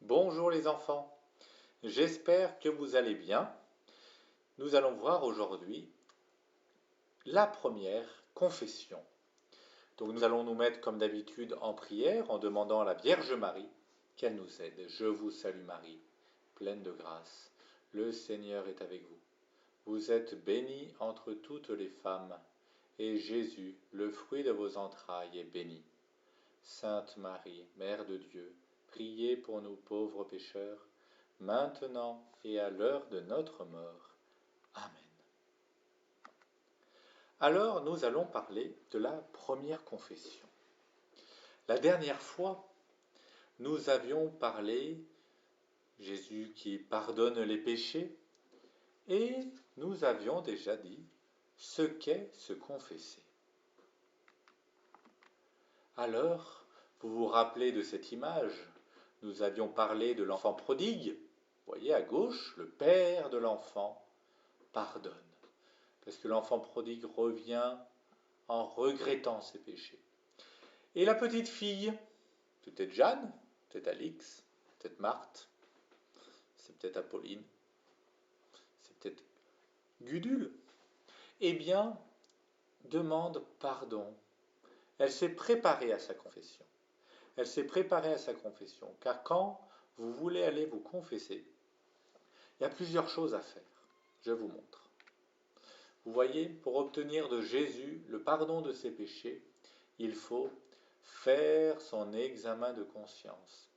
Bonjour les enfants, j'espère que vous allez bien. Nous allons voir aujourd'hui la première confession. Donc nous allons nous mettre comme d'habitude en prière en demandant à la Vierge Marie qu'elle nous aide. Je vous salue Marie, pleine de grâce. Le Seigneur est avec vous. Vous êtes bénie entre toutes les femmes, et Jésus, le fruit de vos entrailles, est béni. Sainte Marie, Mère de Dieu, priez pour nous pauvres pécheurs, maintenant et à l'heure de notre mort. Amen. Alors nous allons parler de la première confession. La dernière fois, nous avions parlé Jésus qui pardonne les péchés et nous avions déjà dit ce qu'est se confesser. Alors, vous vous rappelez de cette image? Nous avions parlé de l'enfant prodigue. Vous voyez à gauche, le père de l'enfant pardonne. Parce que l'enfant prodigue revient en regrettant ses péchés. Et la petite fille, c'est peut-être Jeanne, peut-être Alix, peut-être Marthe, c'est peut-être Apolline, c'est peut-être Gudule, eh bien, demande pardon. Elle s'est préparée à sa confession. Elle s'est préparée à sa confession, car quand vous voulez aller vous confesser, il y a plusieurs choses à faire. Je vous montre. Vous voyez, pour obtenir de Jésus le pardon de ses péchés, il faut faire son examen de conscience.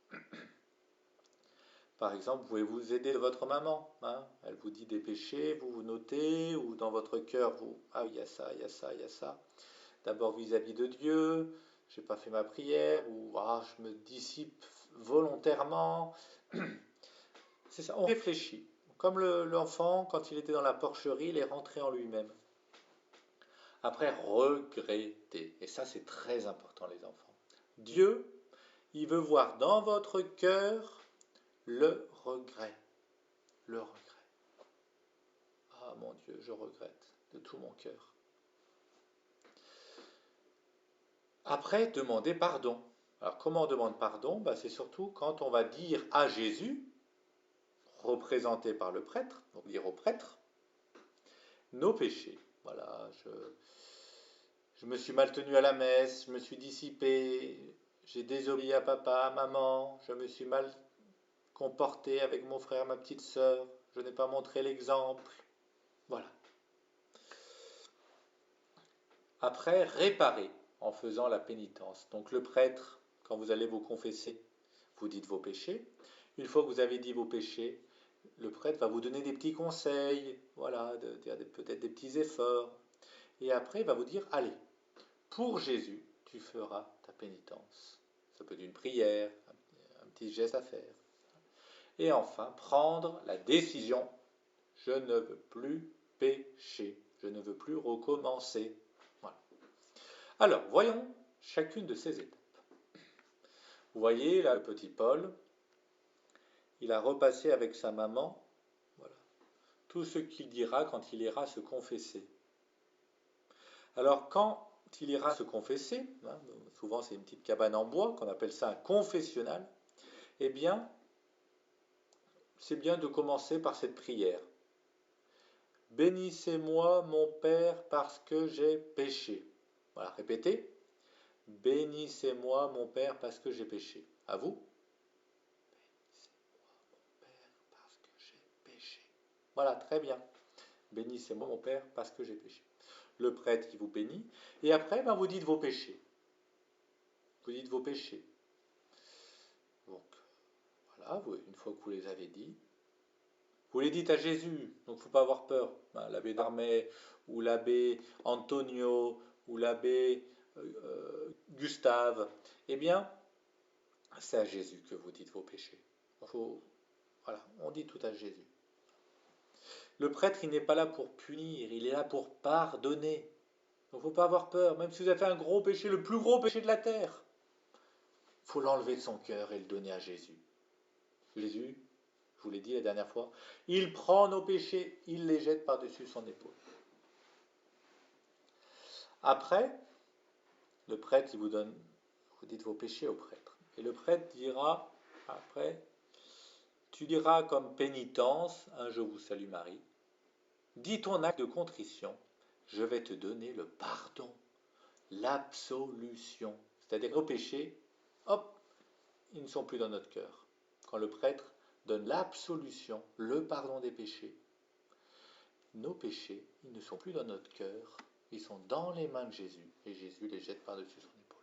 Par exemple, vous pouvez vous aider de votre maman. Elle vous dit des péchés, vous vous notez, ou dans votre cœur, il y a ça, il y a ça, il y a ça. D'abord vis-à-vis de Dieu, je n'ai pas fait ma prière, ou je me dissipe volontairement. C'est ça, on réfléchit. Comme l'enfant, quand il était dans la porcherie, il est rentré en lui-même. Après, regretter. Et ça, c'est très important, les enfants. Dieu, il veut voir dans votre cœur le regret. Le regret. Ah mon Dieu, je regrette de tout mon cœur. Après, demander pardon. Alors, comment on demande pardon? C'est surtout quand on va dire à Jésus, représenté par le prêtre, donc dire au prêtre, nos péchés. Voilà, je me suis mal tenu à la messe, je me suis dissipé, j'ai désobéi à papa, à maman, je me suis mal comporté avec mon frère, ma petite sœur, je n'ai pas montré l'exemple. Voilà. Après, réparer en faisant la pénitence. Donc le prêtre, quand vous allez vous confesser, vous dites vos péchés. Une fois que vous avez dit vos péchés, le prêtre va vous donner des petits conseils, voilà, peut-être des petits efforts. Et après, il va vous dire, allez, pour Jésus, tu feras ta pénitence. Ça peut être une prière, un petit geste à faire. Et enfin, prendre la décision, je ne veux plus pécher, je ne veux plus recommencer. Voilà. Alors, voyons chacune de ces étapes. Vous voyez, là, le petit Paul, il a repassé avec sa maman, voilà, tout ce qu'il dira quand il ira se confesser. Alors, quand il ira se confesser, souvent c'est une petite cabane en bois, qu'on appelle ça un confessionnal, eh bien, c'est bien de commencer par cette prière. Bénissez-moi, mon Père, parce que j'ai péché. Voilà, répétez. Bénissez-moi, mon Père, parce que j'ai péché. À vous. Bénissez-moi, mon Père, parce que j'ai péché. Voilà, très bien. Bénissez-moi, mon Père, parce que j'ai péché. Le prêtre qui vous bénit. Et après, vous dites vos péchés. Vous dites vos péchés. Donc, voilà, une fois que vous les avez dit, vous les dites à Jésus, donc il ne faut pas avoir peur. L'abbé Darmet, ou l'abbé Antonio, ou l'abbé Gustave, eh bien, c'est à Jésus que vous dites vos péchés. Voilà, on dit tout à Jésus. Le prêtre, il n'est pas là pour punir, il est là pour pardonner. Donc il ne faut pas avoir peur, même si vous avez fait un gros péché, le plus gros péché de la terre. Il faut l'enlever de son cœur et le donner à Jésus. Jésus, je vous l'ai dit la dernière fois, il prend nos péchés, il les jette par-dessus son épaule. Après, le prêtre, il vous donne, vous dites vos péchés au prêtre. Et le prêtre dira, après, tu diras comme pénitence un Je vous salue Marie. Dis ton acte de contrition, je vais te donner le pardon, l'absolution. C'est-à-dire que nos péchés, hop, ils ne sont plus dans notre cœur. Quand le prêtre donne l'absolution, le pardon des péchés, nos péchés, ils ne sont plus dans notre cœur, ils sont dans les mains de Jésus, et Jésus les jette par-dessus son épaule.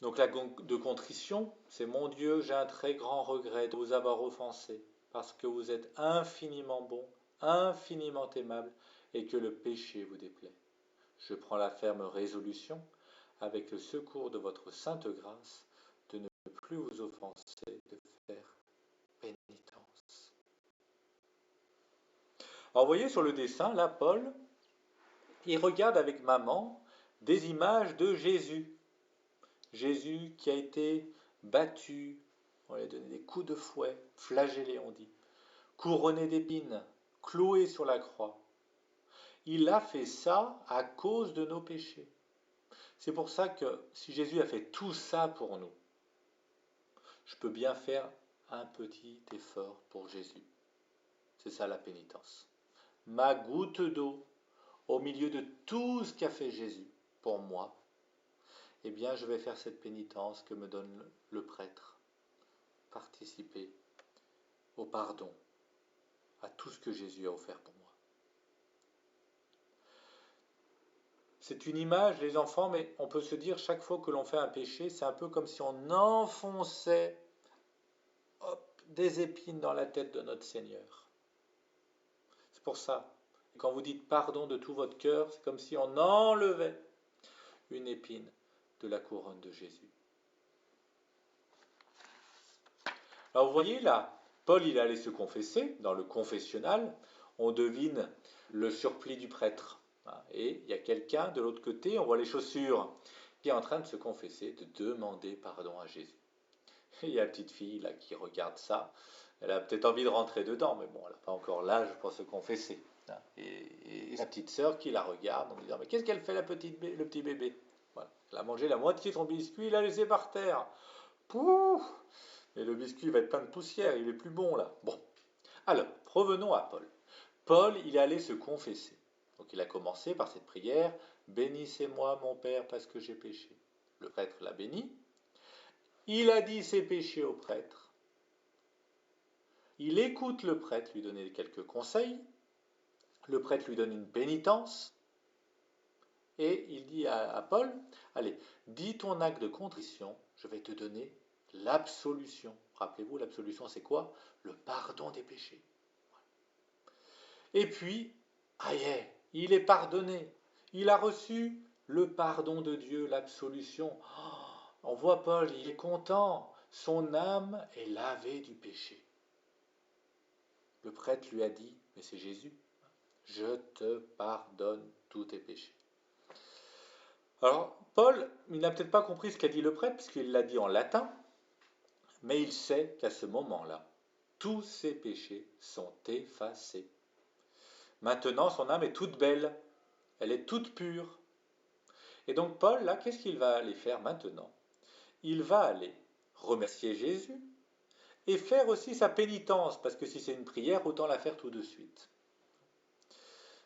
Donc l'acte de contrition, c'est mon Dieu, j'ai un très grand regret de vous avoir offensé, parce que vous êtes infiniment bon, infiniment aimable, et que le péché vous déplaît. Je prends la ferme résolution, avec le secours de votre sainte grâce, de ne plus vous offenser, de faire pénitence. Alors vous voyez sur le dessin, là, Paul, il regarde avec maman des images de Jésus. Jésus qui a été battu, on lui a donné des coups de fouet, flagellé on dit, couronné d'épines, cloué sur la croix. Il a fait ça à cause de nos péchés. C'est pour ça que si Jésus a fait tout ça pour nous, je peux bien faire un petit effort pour Jésus. C'est ça la pénitence. Ma goutte d'eau au milieu de tout ce qu'a fait Jésus pour moi, eh bien je vais faire cette pénitence que me donne le prêtre. Participer au pardon, à tout ce que Jésus a offert pour moi. C'est une image, les enfants, mais on peut se dire chaque fois que l'on fait un péché, c'est un peu comme si on enfonçait des épines dans la tête de notre Seigneur. C'est pour ça, quand vous dites pardon de tout votre cœur, c'est comme si on enlevait une épine de la couronne de Jésus. Alors vous voyez là, Paul il allait se confesser, dans le confessionnal, on devine le surplis du prêtre. Et il y a quelqu'un de l'autre côté, on voit les chaussures, qui est en train de se confesser, de demander pardon à Jésus. Et il y a la petite fille là qui regarde ça, elle a peut-être envie de rentrer dedans, mais bon, elle n'a pas encore l'âge pour se confesser. Et sa petite sœur qui la regarde en disant, mais qu'est-ce qu'elle fait le petit bébé? Voilà. Elle a mangé la moitié de son biscuit, il l'a laissé par terre. Pouf! Et le biscuit va être plein de poussière, il est plus bon là. Bon, alors, revenons à Paul. Paul, il allait se confesser. Donc il a commencé par cette prière, bénissez-moi mon Père parce que j'ai péché. Le prêtre l'a béni. Il a dit ses péchés au prêtre. Il écoute le prêtre lui donner quelques conseils. Le prêtre lui donne une pénitence. Et il dit à Paul, allez, dis ton acte de contrition, je vais te donner l'absolution. Rappelez-vous, l'absolution c'est quoi? Le pardon des péchés. Et puis, aïe, il est pardonné. Il a reçu le pardon de Dieu, l'absolution. Oh, on voit Paul, il est content. Son âme est lavée du péché. Le prêtre lui a dit, mais c'est Jésus, je te pardonne tous tes péchés. Alors, Paul, il n'a peut-être pas compris ce qu'a dit le prêtre, puisqu'il l'a dit en latin, mais il sait qu'à ce moment-là, tous ses péchés sont effacés. Maintenant, son âme est toute belle, elle est toute pure. Et donc Paul, là, qu'est-ce qu'il va aller faire maintenant? Il va aller remercier Jésus et faire aussi sa pénitence, parce que si c'est une prière, autant la faire tout de suite.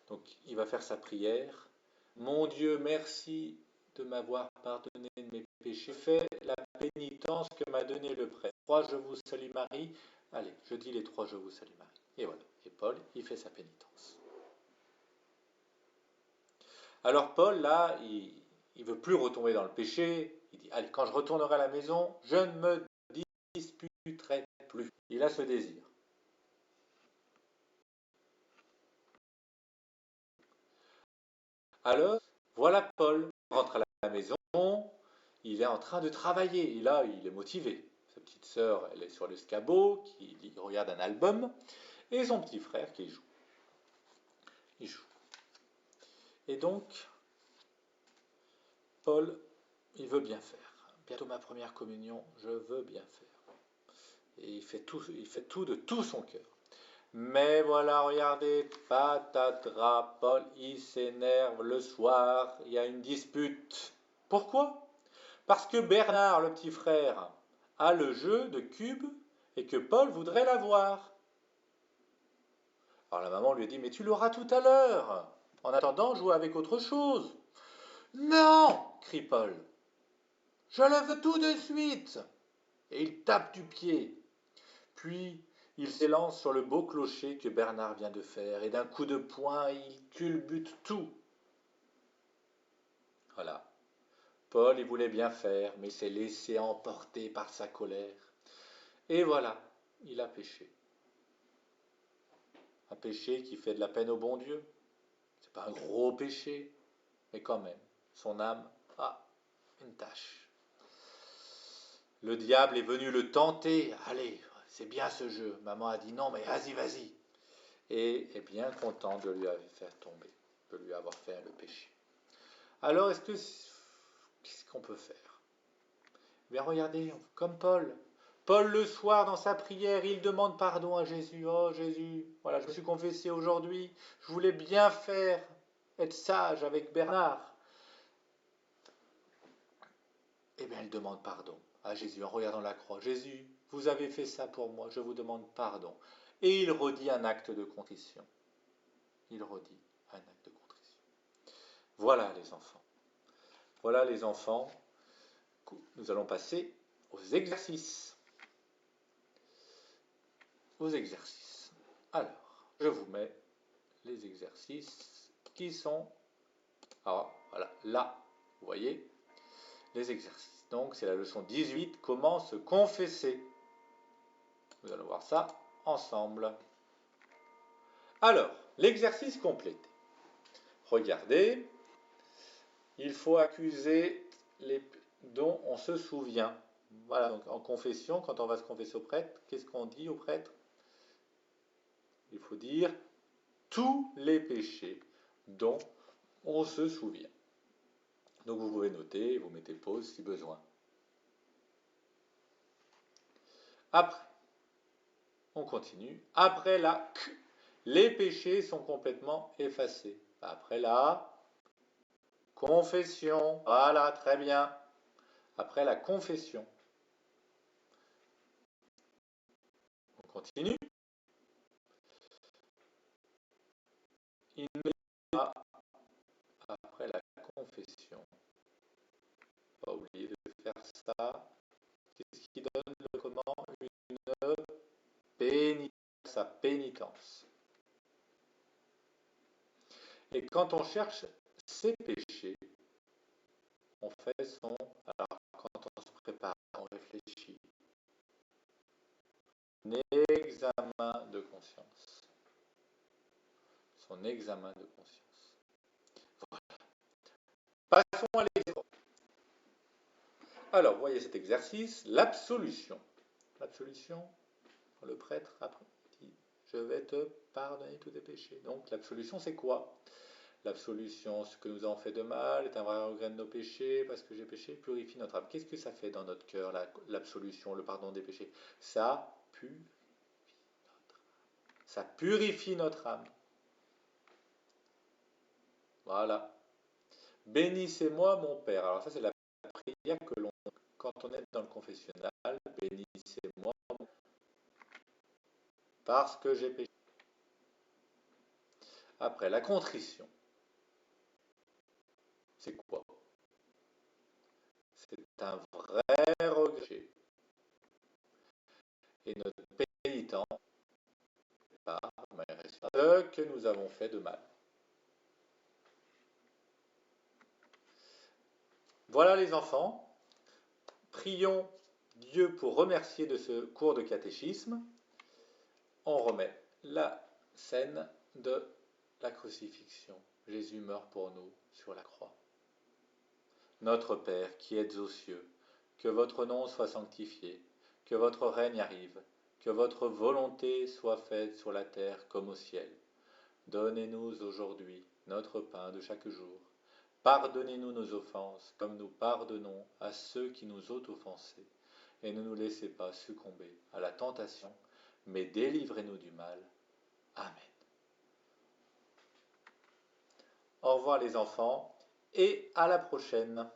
Donc il va faire sa prière. Mon Dieu, merci de m'avoir pardonné de mes péchés. Fais la pénitence que m'a donné le prêtre. 3 Je vous salue Marie. Allez, je dis les 3 Je vous salue Marie. Et voilà. Et Paul, il fait sa pénitence. Alors Paul, là, il ne veut plus retomber dans le péché. Il dit, allez, quand je retournerai à la maison, je ne me disputerai plus. Il a ce désir. Alors, voilà Paul, il rentre à la maison, il est en train de travailler, et là, il est motivé. Sa petite sœur, elle est sur l'escabeau, qui regarde un album, et son petit frère qui joue. Il joue. Et donc, Paul, il veut bien faire. Bientôt ma première communion, je veux bien faire. Et il fait tout de tout son cœur. Mais voilà, regardez, patatras, Paul, il s'énerve le soir, il y a une dispute. Pourquoi? Parce que Bernard, le petit frère, a le jeu de cubes et que Paul voudrait l'avoir. Alors la maman lui a dit, mais tu l'auras tout à l'heure. En attendant, joue avec autre chose. Non, crie Paul. Je le veux tout de suite. Et il tape du pied. Puis il s'élance sur le beau clocher que Bernard vient de faire, et d'un coup de poing, il culbute tout. Voilà. Paul, il voulait bien faire, mais s'est laissé emporter par sa colère. Et voilà, il a péché. Un péché qui fait de la peine au bon Dieu. C'est pas un gros péché, mais quand même, son âme a une tâche. Le diable est venu le tenter. Allez, c'est bien ce jeu. Maman a dit non, mais vas-y, vas-y. Et est bien content de lui avoir fait tomber, de lui avoir fait le péché. Alors, qu'est-ce qu'on peut faire? Bien, regardez, comme Paul. Paul, le soir, dans sa prière, il demande pardon à Jésus. Oh Jésus, voilà, je me suis confessé aujourd'hui. Je voulais bien faire, être sage avec Bernard. Eh bien, il demande pardon à Jésus en regardant la croix. Jésus, vous avez fait ça pour moi, je vous demande pardon. Et il redit un acte de contrition. Il redit un acte de contrition. Voilà les enfants. Voilà les enfants. Nous allons passer aux exercices. Aux exercices. Alors, je vous mets les exercices qui sont... Alors, voilà, là, vous voyez, les exercices. Donc, c'est la leçon 18, comment se confesser. Nous allons voir ça ensemble. Alors, l'exercice complété. Regardez, il faut accuser les dont on se souvient. Voilà, donc en confession, quand on va se confesser au prêtre, qu'est-ce qu'on dit au prêtre? Il faut dire tous les péchés dont on se souvient. Donc vous pouvez noter, vous mettez pause si besoin. Après, on continue. Après la les péchés sont complètement effacés. Après la confession, voilà, très bien. Après la confession, on continue. Il ne pas après la confession. Pas oublier de faire ça. Qu'est-ce qui donne le comment? Une pénitence, sa pénitence. Et quand on cherche ses péchés, on fait son... Alors, quand on se prépare, on réfléchit. Un examen de conscience. Son examen de conscience. Voilà. Passons à l'exercice. Alors, voyez cet exercice, l'absolution. L'absolution, le prêtre après dit, je vais te pardonner tous tes péchés. Donc, l'absolution, c'est quoi? L'absolution, ce que nous avons fait de mal, est un vrai regret de nos péchés, parce que j'ai péché, purifie notre âme. Qu'est-ce que ça fait dans notre cœur, l'absolution, le pardon des péchés? Ça purifie notre âme. Voilà. Bénissez-moi, mon Père. Alors ça, c'est la prière que l'on, quand on est dans le confessionnal, bénissez-moi parce que j'ai péché. Après, la contrition. C'est quoi? C'est un vrai regret. Et notre pénitent, ce que nous avons fait de mal. Voilà les enfants. Prions Dieu pour remercier de ce cours de catéchisme. On remet la scène de la crucifixion. Jésus meurt pour nous sur la croix. Notre Père qui êtes aux cieux, que votre nom soit sanctifié, que votre règne arrive, que votre volonté soit faite sur la terre comme au ciel. Donnez-nous aujourd'hui notre pain de chaque jour. Pardonnez-nous nos offenses, comme nous pardonnons à ceux qui nous ont offensés. Et ne nous laissez pas succomber à la tentation, mais délivrez-nous du mal. Amen. Au revoir les enfants, et à la prochaine.